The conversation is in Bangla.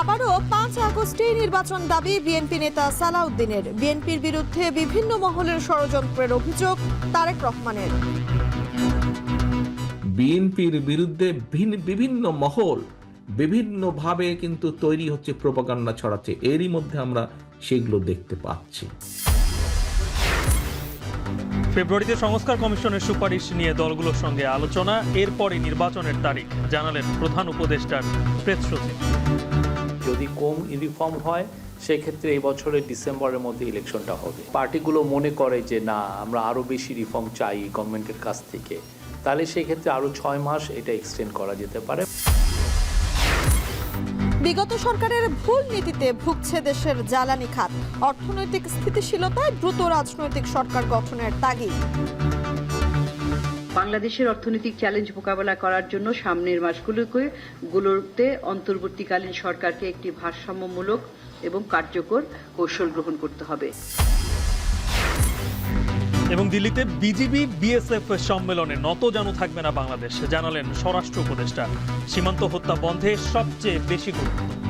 আবারও ৫ আগস্টে নির্বাচন দাবি বিএনপি নেতা সালাউদ্দিনের। বিএনপির বিরুদ্ধে বিভিন্ন মহলের ষড়যন্ত্রের অভিযোগ তারেক রহমানের। বিএনপির বিরুদ্ধে বিভিন্ন মহল বিভিন্নভাবে কিন্তু তৈরি হচ্ছে, প্রোপাগান্ডা ছড়াচ্ছে, এরই মধ্যে আমরা সেগুলো দেখতে পাচ্ছি। ফেব্রুয়ারিতে সংস্কার কমিশনের সুপারিশ নিয়ে দলগুলোর সঙ্গে আলোচনা, এরপরই নির্বাচনের তারিখ জানালেন প্রধান উপদেষ্টার প্রেস সচিব। যদি কম রিফর্ম হয় সেক্ষেত্রে এই বছরের ডিসেম্বরের মধ্যে ইলেকশনটা হবে। পার্টিগুলো মনে করে যে না, আমরা আরও বেশি রিফর্ম চাই গভর্নমেন্টের কাছ থেকে, তাহলে সেক্ষেত্রে আরও 6 মাস এটা এক্সটেন্ড করা যেতে পারে। বিগত সরকারের ভুল নীতিতে ভুগছে দেশের জ্বালানি খাত। অর্থনৈতিক স্থিতিশীলতায় দ্রুত রাজনৈতিক সরকার গঠনের তাগিদ। বাংলাদেশের অর্থনৈতিক চ্যালেঞ্জ মোকাবেলা করার জন্য সামনের মাসগুলোতে অন্তর্বর্তীকালীন সরকারকে একটি ভারসাম্যমূলক এবং কার্যকর কৌশল গ্রহণ করতে হবে। এবং দিল্লিতে বিজিবি বিএসএফ সম্মেলনে নতজানু থাকবে না বাংলাদেশ, জানালেন স্বরাষ্ট্র উপদেষ্টা। সীমান্ত হত্যা বন্ধে সবচেয়ে বেশি গুরুত্ব।